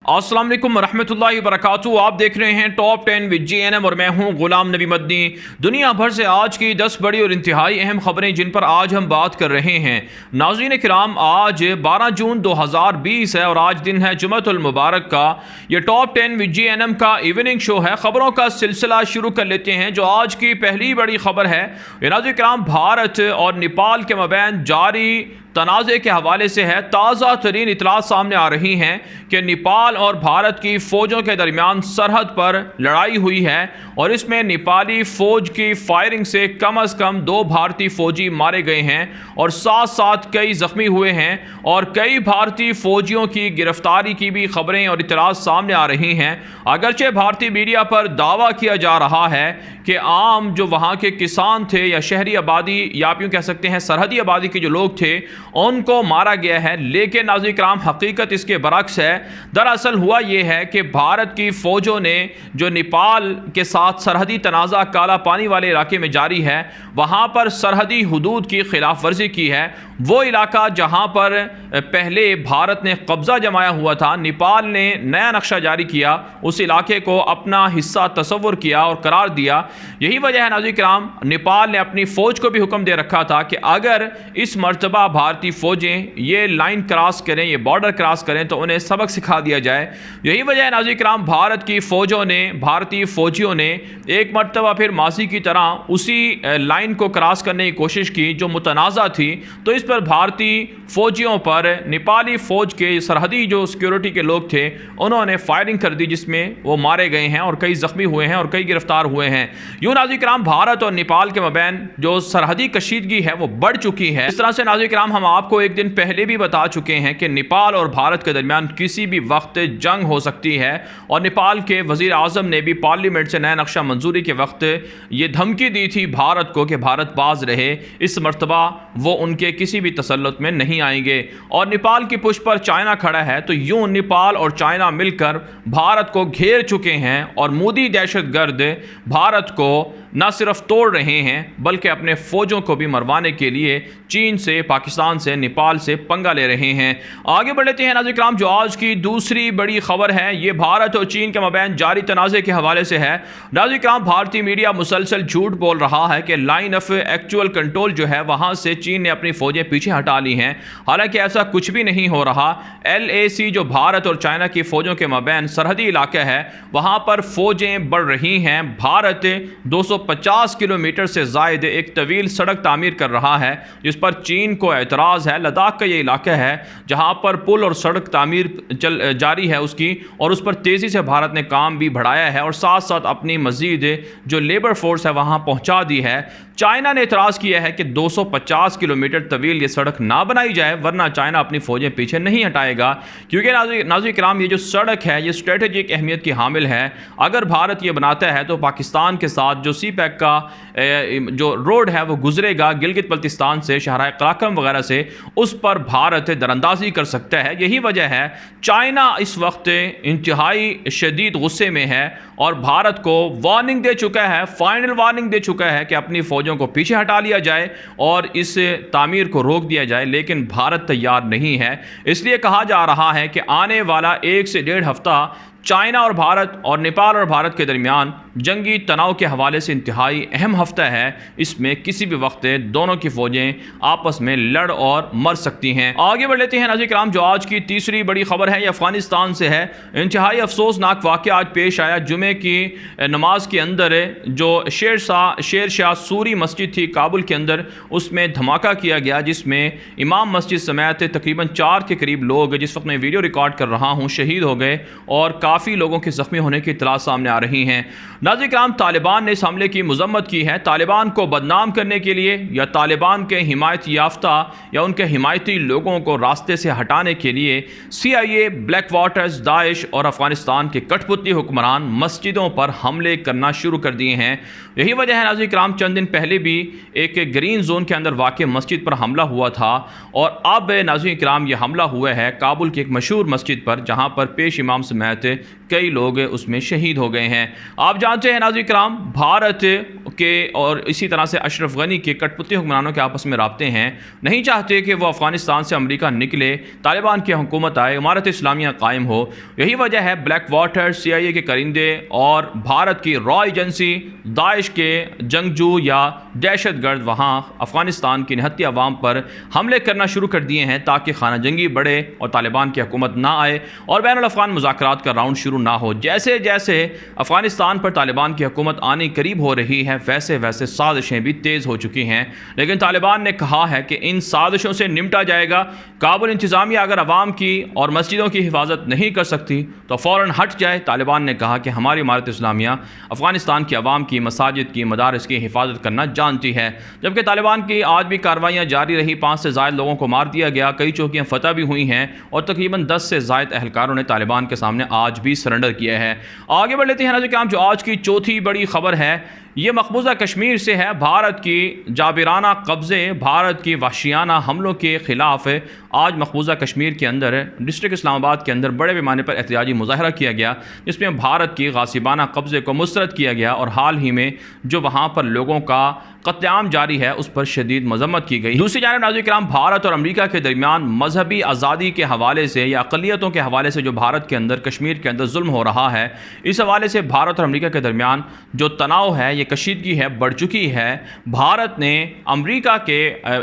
अस्सलाम वालेकुम रहमतुल्लाहि व बरकातुहू। आप देख रहे हैं टॉप 10 विद JNM और मैं हूं गुलाम नबी मदनी। दुनिया भर से आज की 10 बड़ी और इंतहाई अहम खबरें जिन पर आज हम बात कर रहे हैं। नाज़रीन किराम, आज 12 जून 2020 है और आज दिन है जुमअतुल मुबारक का। ये टॉप 10 विद JNM का इवनिंग शो है। खबरों का सिलसिला शुरू कर लेते हैं। जो आज की पहली बड़ी खबर है, नाज़रीन किराम, भारत और नेपाल के मबैन जारी तनाज़े के हवाले से है। ताज़ा तरीन इतलात सामने आ रही हैं कि नेपाल और भारत की फ़ौजों के दरमियान सरहद पर लड़ाई हुई है और इसमें नेपाली फ़ौज की फायरिंग से कम अज़ कम 2 भारतीय फ़ौजी मारे गए हैं और साथ साथ कई ज़ख्मी हुए हैं और कई भारतीय फ़ौजियों की गिरफ्तारी की भी खबरें और इतलात सामने आ रही हैं। अगरचे भारतीय मीडिया पर दावा किया जा रहा है कि आम जो वहाँ के किसान थे या शहरी आबादी या आप यूँ कह सकते हैं सरहदी आबादी के जो लोग थे उनको मारा गया है, लेकिन नाज़रीन किराम हकीकत इसके बरक्स है। दरअसल हुआ यह है कि भारत की फ़ौजों ने जो नेपाल के साथ सरहदी तनाज़ा काला पानी वाले इलाके में जारी है, वहाँ पर सरहदी हुदूद की खिलाफ वर्जी की है। वो इलाका जहाँ पर पहले भारत ने कब्ज़ा जमाया हुआ था, नेपाल ने नया नक्शा जारी किया, उस इलाके को अपना हिस्सा तस्वुर किया और करार दिया। यही वजह है नाज़रीन किराम, नेपाल ने अपनी फ़ौज को भी हुक्म दे रखा था कि अगर इस मर्तबा भारतीय फ़ौजें ये लाइन क्रॉस करें, ये बॉर्डर क्रॉस करें तो उन्हें सबक सिखा दिया जाए। यही वजह है नाज़रीन किराम, भारत की फ़ौजों ने, भारतीय फ़ौजियों ने एक मर्तबा फिर माजी की तरह उसी लाइन को क्रॉस करने की कोशिश की जो मुतनाज़ा थी। तो इस पर भारतीय फ़ौजियों पर नेपाली फ़ौज के सरहदी जो सिक्योरिटी के लोग थे उन्होंने फायरिंग कर दी, जिसमें वो मारे गए हैं और कई ज़ख्मी हुए हैं और कई गिरफ्तार हुए हैं। यूँ नाज़रीन किराम, भारत और नेपाल के मबैन जो सरहदी कशीदगी है वो बढ़ चुकी है। इस तरह से नाज़रीन किराम, हम आपको एक दिन पहले भी बता चुके हैं कि नेपाल और भारत के दरमियान किसी भी वक्त जंग हो सकती है और नेपाल के वज़ीर आज़म ने भी पार्लियामेंट से नया नक्शा मंजूरी के वक्त ये धमकी दी थी भारत को कि भारत बाज रहे, इस मर्तबा वो उनके किसी भी तसल्लुत में नहीं आएंगे। और नेपाल की पुष्ट पर चाइना खड़ा है, तो यूँ नेपाल और चाइना मिलकर भारत को घेर चुके हैं और मोदी दहशतगर्द भारत को न सिर्फ तोड़ रहे हैं बल्कि अपने फ़ौजों को भी मरवाने के लिए चीन से, पाकिस्तान से, नेपाल से पंगा ले रहे हैं। आगे बढ़ लेते हैं नाज़रीन किराम, जो आज की दूसरी बड़ी खबर है ये भारत और चीन के मबैन जारी तनाज़े के हवाले से है। नाज़रीन किराम, भारतीय मीडिया मुसलसल झूठ बोल रहा है कि लाइन ऑफ एक्चुअल कंट्रोल जो है वहाँ से चीन ने अपनी फ़ौजें पीछे हटा ली हैं। हालांकि ऐसा कुछ भी नहीं हो रहा। LAC जो भारत और चाइना की फ़ौजों के मबैन सरहदी इलाका है वहाँ पर फ़ौजें बढ़ रही हैं। भारत 250 किलोमीटर से ज़ायद एक तवील सड़क तामीर कर रहा है जिस पर चीन को एतराज़ है। लद्दाख का ये इलाका है जहाँ पर पुल और सड़क तामीर जारी है उसकी, और उस पर तेज़ी से भारत ने काम भी बढ़ाया है और साथ साथ अपनी मज़ीद जो लेबर फोर्स है वहाँ पहुँचा दी है। चाइना ने एतराज़ किया है कि 250 किलोमीटर तवील ये सड़क ना बनाई जाए वरना चाइना अपनी फ़ौजें पीछे नहीं हटाएगा, क्योंकि नाज़रीन किराम ये जो सड़क है ये स्ट्रेटेजिक अहमियत की हामिल है। अगर भारत ये बनाता है तो पाकिस्तान के साथ जो CPEC का जो रोड है वो गुजरेगा गिलगित बल्तिस्तान से, शहराए कराकम वगैरह से, उस पर भारत दरअंदाजी कर सकता है। यही वजह है चाइना इस वक्त इंतहाई शदीद गुस्से में है और भारत को वार्निंग दे चुका है, फाइनल वार्निंग दे चुका है कि अपनी फ़ौजों को पीछे हटा लिया जाए और इस तामीर को रोक दिया जाए, लेकिन भारत तैयार नहीं है। इसलिए कहा जा रहा है कि आने वाला 1 से 1.5 हफ्ता चाइना और भारत और नेपाल और भारत के दरमियान जंगी तनाव के हवाले से इंतहाई अहम हफ्ता है। इसमें किसी भी वक्त दोनों की फ़ौजें आपस में लड़ और मर सकती हैं। आगे बढ़ लेते हैं नाज़रीन किराम, जो आज की तीसरी बड़ी खबर है ये अफ़गानिस्तान से है। इंतहाई अफसोसनाक वाक़या आज पेश आया। जुमे की नमाज के अंदर जो शेर शाह सूरी मस्जिद थी काबुल के अंदर, उसमें धमाका किया गया जिसमें इमाम मस्जिद समेत तकरीबन 4 के करीब लोग, जिस वक्त मैं वीडियो रिकॉर्ड कर रहा हूँ, शहीद हो गए और काफ़ी लोगों के ज़ख्मी होने की इत्तला सामने आ रही हैं। नाज़रीन किराम, तालिबान ने इस हमले की मज़म्मत की है। तालिबान को बदनाम करने के लिए या तालिबान के हिमायत याफ्ता या उनके हिमायती लोगों को रास्ते से हटाने के लिए CIA, ब्लैक वाटर्स, दाइश और अफ़गानिस्तान के कठपुतली हुक्मरान मस्जिदों पर हमले करना शुरू कर दिए हैं। यही वजह है नाज़रीन किराम, चंद दिन पहले भी एक ग्रीन जोन के अंदर वाक़ मस्जिद पर हमला हुआ था और अब नाज़रीन किराम ये हमला हुआ है काबुल की एक मशहूर मस्जिद पर, जहाँ पर पेश इमाम समेत कई लोग उसमें शहीद हो गए हैं। आप जानते हैं नाज़रीन किराम, भारत के और इसी तरह से अशरफ गनी के कठपुतली हुक्मरानों के आपस में राब्ते हैं, नहीं चाहते कि वो अफ़गानिस्तान से अमेरिका निकले, तालिबान की हुकूमत आए, इमारत इस्लामिया कायम हो। यही वजह है ब्लैक वाटर, CIA के करिंदे और भारत की रॉ एजेंसी, दाइश के जंगजू या दहशतगर्द वहाँ अफ़गानिस्तान की निहत्ती अवाम पर हमले करना शुरू कर दिए हैं ताकि खाना जंगी बढ़े और तालिबान की हुकूमत ना आए और बैनुल अफ़गान मुज़ाकरात का राउंड शुरू ना हो। जैसे जैसे अफ़गानिस्तान पर तालिबान की हुकूमत आने करीब हो रही है, वैसे वैसे साजिशें भी तेज़ हो चुकी हैं। लेकिन तालिबान ने कहा है कि इन साजिशों से निपटा जाएगा। काबुल इंतज़ामिया अगर अवाम की और मस्जिदों की हिफाजत नहीं कर सकती तो फ़ौरन हट जाए। तालिबान ने कहा कि हमारी इमारत इस्लामिया अफ़गानिस्तान की अवाम की मसाजिद की, मदारिस की हिफाजत करना जानती है। जबकि तालिबान की आज भी कार्रवाइयाँ जारी रही, 5 से ज़ायद लोगों को मार दिया गया, कई चौकियाँ फतह भी हुई हैं और तकरीबन 10 से ज़ायद एहलकारों ने तालिबान के सामने आज भी सरेंडर किया है। आगे बढ़ लेते हैं नाज़रीन किराम, जो आज की चौथी बड़ी खबर है ये मकबूजा कश्मीर से है। भारत की जाबिराना कब्ज़े, भारत की वहशियाना हमलों के ख़िलाफ़ आज मकबूजा कश्मीर के अंदर डिस्ट्रिक्ट इस्लामाबाद के अंदर बड़े पैमाने पर एहतजाजी मुजाहरा किया गया, जिसमें भारत की गासिबाना कब्ज़े को मुस्तरद किया गया और हाल ही में जो वहाँ पर लोगों का कत्लेआम जारी है उस पर शदीद मजम्मत की गई। दूसरी जानब नाज़रीन किराम, भारत और अमेरिका के दरमियान मजहबी आज़ादी के हवाले से या अक़लियतों के हवाले से जो भारत के अंदर कश्मीर के अंदर जुल्म हो रहा है, इस हवाले से भारत और अमेरिका के दरमियान जो तनाव है, ये कशीदगी है, बढ़ चुकी है। भारत ने अमेरिका के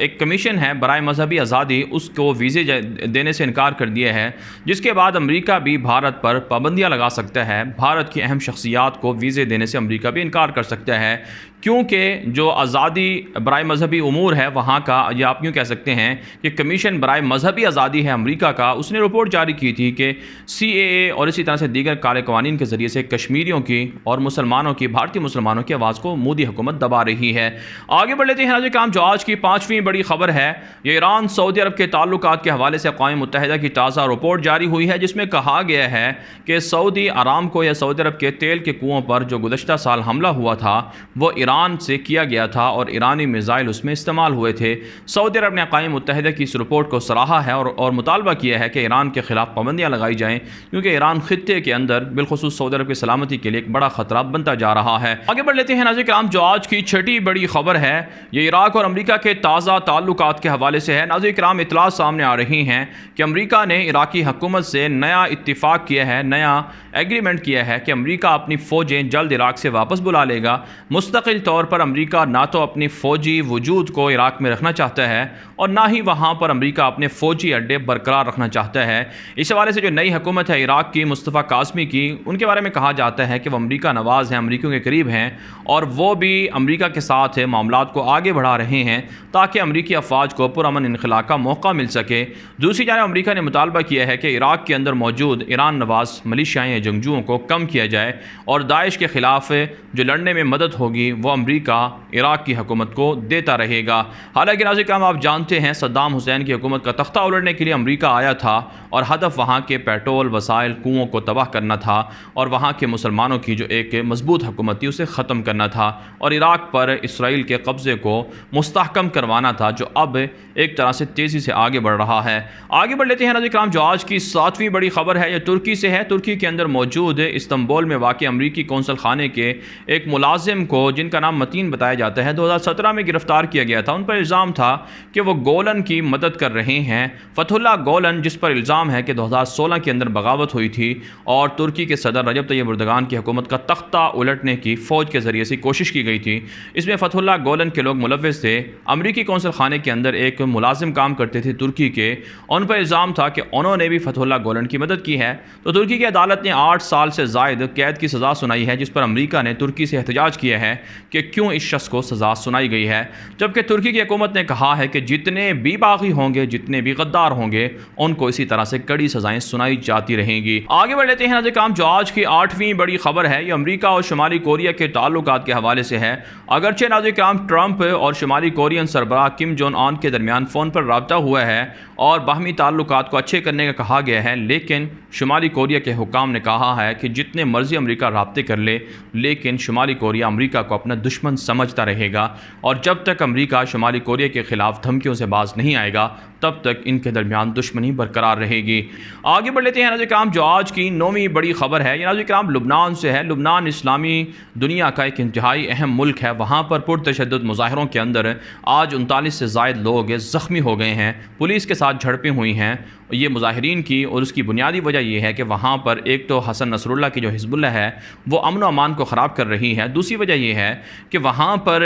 एक कमीशन है बराए मजहबी आज़ादी, उसको वीज़े देने से इनकार कर दिया है, जिसके बाद अमेरिका भी भारत पर पाबंदियाँ लगा सकता है। भारत की अहम शख्सियात को वीज़े देने से अमेरिका भी इनकार कर सकता है, क्योंकि जो आज़ादी बराए मजहबी उमूर है वहाँ का, या आप यूँ कह सकते हैं कि कमीशन बराए मजहबी आज़ादी है अमेरिका का, उसने रिपोर्ट जारी की थी कि CAA और इसी तरह से दीगर काले कवानीन के ज़रिए से कश्मीरियों की और मुसलमानों की, भारतीय मुसलमानों की आवाज़ को मोदी हुकूमत दबा रही है। आगे बढ़ लेते हैं नाज़रीन किराम, जो आज की 5वीं बड़ी खबर है ये ईरान सऊदी अरब के ताल्लुकात के हवाले से अक़वाम मुत्तहिदा की ताज़ा रिपोर्ट जारी हुई है, जिसमें कहा गया है कि सऊदी अरामको या सऊदी अरब के तेल के कुओं पर जो गुज़श्ता साल हमला हुआ था वो ईरान से किया गया था और ईरानी मिसाइल उसमें इस्तेमाल हुए थे। सऊदी अरब ने अक़वाम मुत्तहिदा की इस रिपोर्ट को सराहा है और मुतालबा किया है कि ईरान के ख़िलाफ़ पाबंदियाँ लगाई जाएँ, क्योंकि ईरान खित्ते के अंदर बिलखुसूस सऊदी अरब की सलामती के लिए एक बड़ा ख़तरा बनता जा रहा है। आगे बढ़ लेते हैं नाज़रीन किराम, जो आज की छठी बड़ी खबर है ये इराक़ और अमेरिका के ताज़ा ताल्लुकात के हवाले से है। नाज़रीन किराम, इत्तला सामने आ रही हैं कि अमेरिका ने इराक़ी हुकूमत से नया इत्तिफ़ाक़ किया है, नया एग्रीमेंट किया है कि अमेरिका अपनी फ़ौजें जल्द इराक़ से वापस बुला लेगा। मुस्तकिल तौर पर अमेरिका ना तो अपनी फ़ौजी वजूद को इराक़ में रखना चाहता है और ना ही वहाँ पर अमेरिका अपने फ़ौजी अड्डे बरकरार रखना चाहता है। इस हवाले से जो नई हुकूमत है इराक़ की, मुस्तफ़ा काज़मी की, उनके बारे में कहा जाता है कि वह अमेरिका नवाज़ हैं, अमरीकियों के करीब हैं और वो भी अमेरिका के साथ मामलात को आगे बढ़ा रहे हैं ताकि अमरीकी अफवाज को पुरअमन इनखला का मौका मिल सके। दूसरी जानब अमेरिका ने मुतालबा किया है कि इराक़ के अंदर मौजूद ईरान नवाज़ मलिशियाएँ या जंगजुओं को कम किया जाए और दाइश के ख़िलाफ़ जो लड़ने में मदद होगी वो अमेरिका इराक़ की हुकूमत को देता रहेगा। हालांकि नाज़रीन किराम, आप जानते हैं सद्दाम हुसैन की हुकूमत का तख्ता उलटने के लिए अमेरिका आया था और हदफ वहाँ के पेट्रोल, वसाइल, कुओं को तबाह करना था और वहाँ के मुसलमानों की जो एक मजबूत हुकूमत थी उसे ख़त्म करना था और इराक़ पर इसराइल के कब्ज़े को मुस्तहकम करवाना था, जो अब एक तरह से तेज़ी से आगे बढ़ रहा है। आगे बढ़ लेते हैं नाज़रीन किराम, जो आज की 7वीं बड़ी खबर है यह तुर्की से है। तुर्की के अंदर मौजूद इस्तंबुल में वाक़ अमरीकी कौंसल खाने के एक मुलाजिम को, जिनका नाम मतीन बताया जाता है, 2017 में गिरफ्तार किया गया था। उन पर इल्ज़ाम था कि वो गोलन की मदद कर रहे हैं। फतहुल्लाह गोलन, जिस पर इल्ज़ाम है कि 2016 के अंदर बगावत हुई थी और तुर्की के सदर रजब तैयब एर्दोगान की हुकूमत का तख्ता उलटने की फ़ौज के ज़रिए से कोशिश की गई थी। इसमें फतहुल्लाह गोलन के लोग मुलव्विस थे। अमरीकी कौंसल खाने के अंदर एक मुलाजिम काम करते थे तुर्की के, उन पर इल्ज़ाम था कि उन्होंने भी फतहुल्लाह गोलन की मदद की है। तो तुर्की की अदालत ने 8 साल से ज़ायद कैद की सज़ा सुनाई है, जिस पर अमरीका ने तुर्की से एहतजाज किया है कि क्यों इस शख्स को सज़ा सुनाई गई है। जबकि तुर्की की हुकूमत ने कहा है कि जितने भी बागी होंगे, जितने भी गद्दार होंगे, उनको इसी तरह से कड़ी सज़ाएं सुनाई जाती रहेंगी। आगे बढ़ लेते हैं नाज़रीन किराम, जो आज की 8वीं बड़ी खबर है ये अमेरिका और शुमाली कोरिया के ताल्लुकात के हवाले से है। अगरचे नाज़रीन किराम ट्रंप और शुमाली कोरियन सरबराह किम जोंग उन के दरमियान फ़ोन पर रब्ता हुआ है और बाहमी ताल्लुकात को अच्छे करने का कहा गया है, लेकिन शुमाली कोरिया के हुकाम ने कहा है कि जितने मर्जी अमेरिका रब्ते कर ले, लेकिन शुमाली कोरिया अमेरिका को अपना दुश्मन समझता रहेगा और जब तक अमेरिका शुमाली कोरिया के ख़िलाफ़ धमकियों से बाज नहीं आएगा तब तक इनके दरमियान दुश्मनी बरकरार रहेगी। आगे बढ़ लेते हैं नाज़रीन किराम, जो आज की 9वीं बड़ी ख़बर है ये नाज़रीन किराम लुबनान से है। लुबनान इस्लामी दुनिया का एक इंतहाई अहम मुल्क है। वहाँ पर पुरतशद्दुद मुज़ाहरों के अंदर आज 39 से ज़ायद लोग ज़ख्मी हो गए हैं, पुलिस के साथ झड़पें हुई हैं ये मुजाहिरीन की। और उसकी बुनियादी वजह यह है कि वहाँ पर एक तो हसन नसरुल्लाह की जो हिज़्बुल्लाह है वो अमन व अमान को ख़राब कर रही है, दूसरी वजह यह है कि वहाँ पर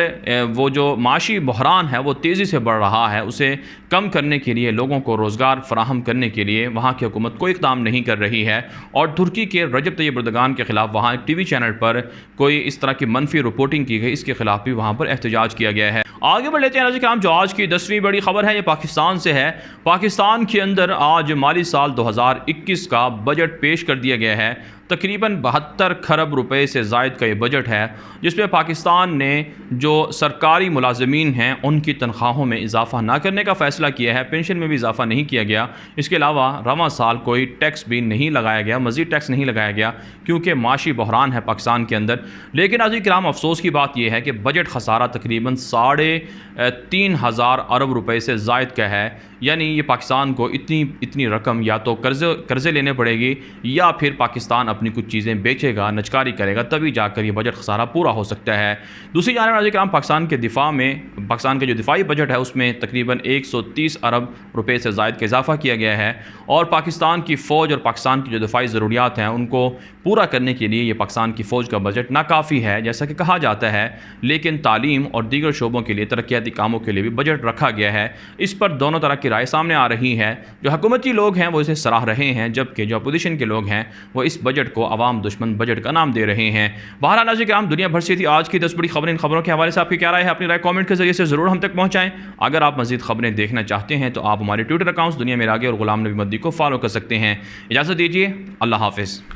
वो जो माशी बहरान है वो तेज़ी से बढ़ रहा है, उसे कम करने के लिए, लोगों को रोज़गार फराहम करने के लिए वहाँ की हुकूमत कोई इक़दाम नहीं कर रही है। और तुर्की के रजब तैयब एर्दोगान के ख़िलाफ़ वहाँ एक TV चैनल पर कोई इस तरह की मनफी रिपोर्टिंग की गई, इसके ख़िलाफ़ भी वहाँ पर एहतजाज किया गया है। आगे बढ़ लेते हैं नाज़रीन किराम, जो आज की 10वीं बड़ी ख़बर है ये पाकिस्तान से है। पाकिस्तान के अंदर आज माली साल 2021 का बजट पेश कर दिया गया है। तकरीबन 72 खरब रुपए से ज़ायद का ये बजट है, जिसमें पाकिस्तान ने जो सरकारी मुलाजमीन हैं उनकी तनख्वाहों में इजाफ़ा ना करने का फ़ैसला किया है, पेंशन में भी इजाफ़ा नहीं किया गया। इसके अलावा रवां साल कोई टैक्स भी नहीं लगाया गया, मज़ीद टैक्स नहीं लगाया गया क्योंकि माशी बहरान है पाकिस्तान के अंदर। लेकिन नाज़रीन किराम अफसोस की बात यह है कि बजट खसारा तकरीबन 3,500 अरब रुपए से ज़ायद का है। यानी ये पाकिस्तान को इतनी रकम या तो कर्ज़े लेने पड़ेगी या फिर पाकिस्तान अपनी कुछ चीज़ें बेचेगा, नचकारी करेगा, तभी जाकर ये बजट खसारा पूरा हो सकता है। दूसरी जानब नाज़रीन किराम पाकिस्तान के दिफा में, पाकिस्तान का जो दिफाई बजट है उसमें तकरीबन 130 अरब रुपए से ज़ायद का इजाफ़ा किया गया है। और पाकिस्तान की फ़ौज और पाकिस्तान की जो दिफाई ज़रूरियात हैं उनको पूरा करने के लिए ये पाकिस्तान की फ़ौज का बजट नाकाफ़ी है जैसा कि कहा जाता है। लेकिन तालीम और दीगर शोबों के लिए, तरक्याती कामों के लिए भी बजट रखा गया है। इस पर दोनों तरह की राय सामने आ रही है। जो हुकूमती लोग हैं वो इसे सराह रहे हैं, जबकि जो अपोजिशन के लोग हैं वो इस बजट को अवाम दुश्मन बजट का नाम दे रहे हैं। बहरहाल नाज़रीन किराम दुनिया भर से थी आज की 10 बड़ी खबरें। इन खबरों के हवाले से आपकी क्या राय है? अपनी राय कमेंट के जरिए से ज़रूर हम तक पहुँचाएँ। अगर आप मज़ीद खबरें देखना चाहते हैं तो आप हमारे ट्विटर अकाउंट्स दुनिया मेरा आगे और गुलाम नबी मद्दी को फॉलो कर सकते हैं। इजाज़त दीजिए, अल्लाह हाफ़िज़।